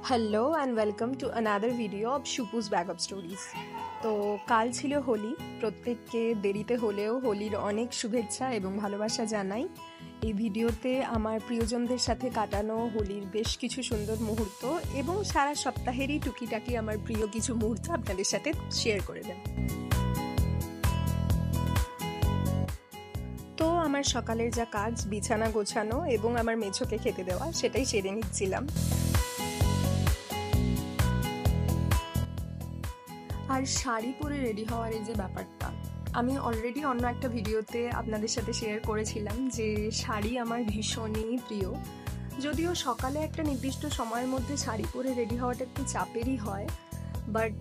Hello and welcome to another video of শুপুস bag of stories. তো কাল ছিল হোলি। প্রত্যেককে দেরিতে হলেও হোলির অনেক শুভেচ্ছা এবং ভালোবাসা জানাই। এই ভিডিওতে আমার প্রিয়জনদের সাথে কাটানো হোলির বেশ কিছু সুন্দর মুহূর্ত এবং সারা সপ্তাহেরই টুকিটাকি আমার প্রিয় কিছু মুহূর্ত আপনাদের সাথে শেয়ার করে দেব। তো আমার সকালের যা কাজ, বিছানা গোছানো এবং আমার মেছোকে খেতে দেওয়া, সেটাই সেরে নিচ্ছিলাম। আর শাড়ি পরে রেডি হওয়ার এই যে ব্যাপারটা, আমি অলরেডি অন্য একটা ভিডিওতে আপনাদের সাথে শেয়ার করেছিলাম যে শাড়ি আমার ভীষণই প্রিয়। যদিও সকালে একটা নির্দিষ্ট সময়ের মধ্যে শাড়ি পরে রেডি হওয়াটা একটু চাপেরই হয়, বাট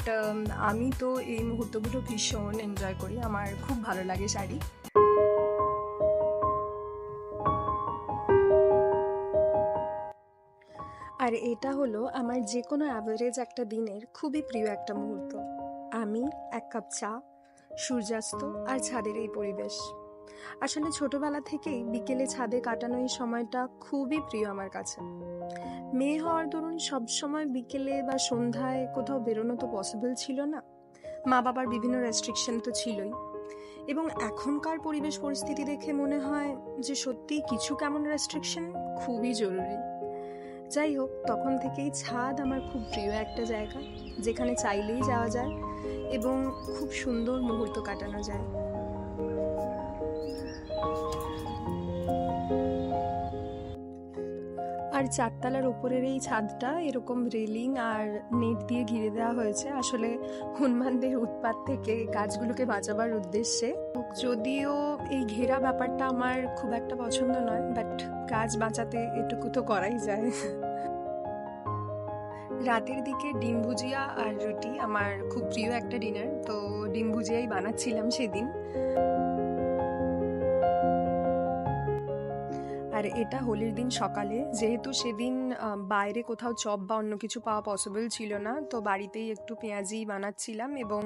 আমি তো এই মুহূর্তগুলো ভীষণ এনজয় করি। আমার খুব ভালো লাগে শাড়ি। আর এটা হলো আমার যে কোনো অ্যাভারেজ একটা দিনের খুবই প্রিয় একটা মুহূর্ত। আমি, এক কাপ চা, সূর্যাস্ত আর ছাদের এই পরিবেশ। আসলে ছোটবেলা থেকেই বিকেলে ছাদে কাটানো এই সময়টা খুবই প্রিয় আমার কাছে। মেয়ে হওয়ার দরুন সবসময় বিকেলে বা সন্ধ্যায় কোথাও বেরোনো তো পসিবল ছিল না। মা বাবার বিভিন্ন রেস্ট্রিকশন তো ছিলই, এবং এখনকার পরিবেশ পরিস্থিতি দেখে মনে হয় যে সত্যিই কিছু কেমন রেস্ট্রিকশন খুবই জরুরি। যাই হোক, তখন থেকেই ছাদ আমার খুব প্রিয় একটা জায়গা, যেখানে চাইলেই যাওয়া যায় এবং খুব সুন্দর মুহূর্ত কাটানো যায়। আর চারতলার উপরের এই ছাদটা এরকম রেলিং আর নেট দিয়ে ঘিরে দেওয়া হয়েছে, আসলে হনুমানদের উৎপাত থেকে গাছগুলোকে বাঁচাবার উদ্দেশ্যে। যদিও এই ঘেরা ব্যাপারটা আমার খুব একটা পছন্দ নয়, বাট গাছ বাঁচাতে এটুকু তো করাই যায়। রাতের দিকে ডিম ভুজিয়া আর রুটি আমার খুব প্রিয় একটা ডিনার, তো ডিম ভুজিয়াই বানাচ্ছিলাম সেদিন। আর এটা হোলির দিন সকালে, যেহেতু সেদিন বাইরে কোথাও চপ বা অন্য কিছু পাওয়া পসিবল ছিল না, তো বাড়িতেই একটু পেঁয়াজি বানাচ্ছিলাম এবং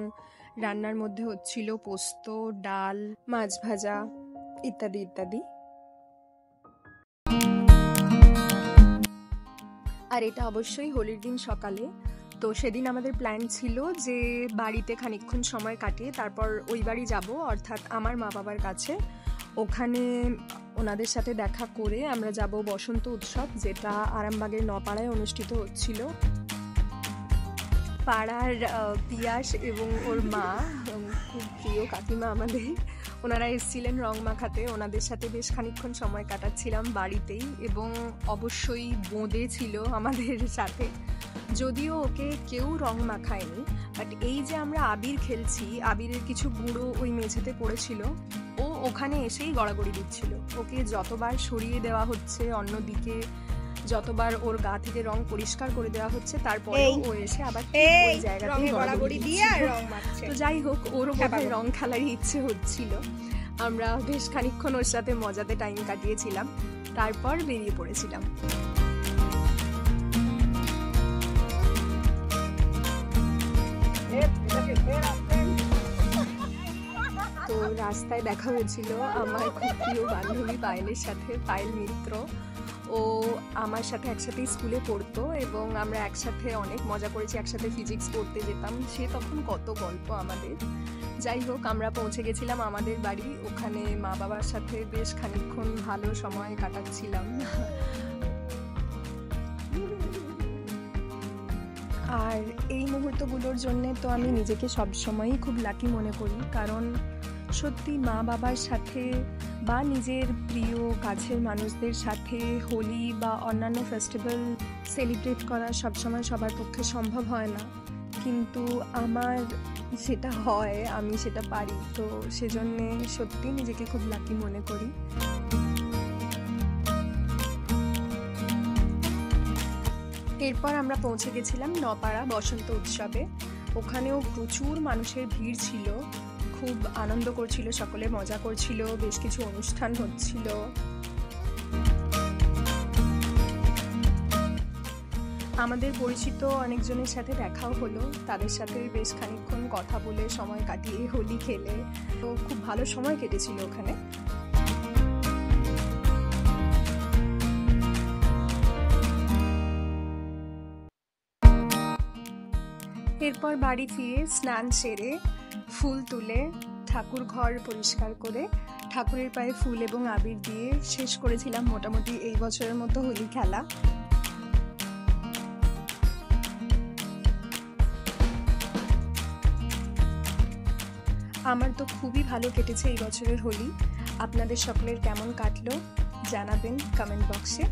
রান্নার মধ্যে হচ্ছিল পোস্ত, ডাল, মাছ ভাজা ইত্যাদি ইত্যাদি। আর এটা অবশ্যই হোলির দিন সকালে। তো সেদিন আমাদের প্ল্যান ছিল যে বাড়িতে খানিকক্ষণ সময় কাটিয়ে তারপর ওই বাড়ি যাব, অর্থাৎ আমার মা বাবার কাছে। ওখানে ওনাদের সাথে দেখা করে আমরা যাব বসন্ত উৎসব, যেটা আরামবাগের নপাড়ায় অনুষ্ঠিত হচ্ছিল। পাড়ার পিয়াস এবং ওর মা, খুব প্রিয় কাকিমা আমাদের, ওনারা এসেছিলেন রং মাখাতে। ওনাদের সাথে বেশ খানিকক্ষণ সময় কাটাচ্ছিলাম বাড়িতেই, এবং অবশ্যই বোঁদে ছিল আমাদের সাথে। যদিও ওকে কেউ রং মাখায়নি, বাট এই যে আমরা আবির খেলছি, আবিরের কিছু গুঁড়ো ওই মেঝেতে পড়েছিল, ও ওখানে এসেই গড়াগড়ি দিচ্ছিল। ওকে যতবার সরিয়ে দেওয়া হচ্ছে অন্যদিকে, যতবার ওর গা থেকে রং পরিষ্কার করে দেওয়া হচ্ছে, তারপরে ও এসে আবার ওই জায়গাতেই গড়াগড়ি দিয়ে রং মাখছে। তো যাই হোক, ওরও বোধহয় রং খেলারই ইচ্ছে হচ্ছিল। আমরা বেশ খানিকক্ষণ ওর সাথে মজাতে টাইম কাটিয়েছিলাম, তারপর বেরিয়ে পড়েছিলাম। তো রাস্তায় দেখা হয়েছিল আমার খুব প্রিয় বান্ধবী পায়েলের সাথে, পায়েল মিত্র। ও আমার সাথে একসাথেই স্কুলে পড়তো এবং আমরা একসাথে অনেক মজা করেছি, একসাথে ফিজিক্স পড়তে যেতাম। সে তখন কত গল্প আমাদের। যাই হোক, আমরা পৌঁছে গেছিলাম আমাদের বাড়ি। ওখানে মা বাবার সাথে বেশ খানিকক্ষণ ভালো সময় কাটাচ্ছিলাম। আর এই মুহূর্তগুলোর জন্যে তো আমি নিজেকে সবসময়ই খুব লাকি মনে করি, কারণ সত্যি মা বাবার সাথে বা নিজের প্রিয় কাছের মানুষদের সাথে হোলি বা অন্যান্য ফেস্টিভ্যাল সেলিব্রেট করা সবসময় সবার পক্ষে সম্ভব হয় না, কিন্তু আমার সেটা হয়, আমি সেটা পারি। তো সেজন্যে সত্যি নিজেকে খুব লাকি মনে করি। এরপর আমরা পৌঁছে গেছিলাম নপাড়া বসন্ত উৎসবে। ওখানেও প্রচুর মানুষের ভিড় ছিল, খুব আনন্দ করছিল সকলে, মজা করছিল, বেশ কিছু অনুষ্ঠান হচ্ছিল। আমাদের পরিচিত অনেকজনের সাথে দেখাও হলো, তাদের সাথে বেশ খানিকক্ষণ কথা বলে সময় কাটিয়ে হোলি খেলে, তো খুব ভালো সময় কেটেছিল ওখানে। এরপর বাড়ি ফিরে স্নান সেরে ফুল তুলে ঠাকুর ঘর পরিষ্কার করে ঠাকুরের পায়ে ফুল এবং আবির দিয়ে শেষ করেছিলাম মোটামুটি এই বছরের মতো হোলি খেলা। আমার তো খুবই ভালো কেটেছে এই বছরের হোলি। আপনাদের সকলের কেমন কাটলো জানাবেন কমেন্ট বক্সে।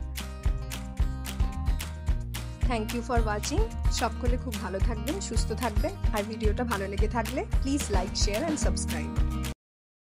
Thank you for watching. সকলে খুব ভালো থাকবেন, সুস্থ থাকবেন, আর ভিডিওটা ভালো লেগে থাকলে please like, share and subscribe.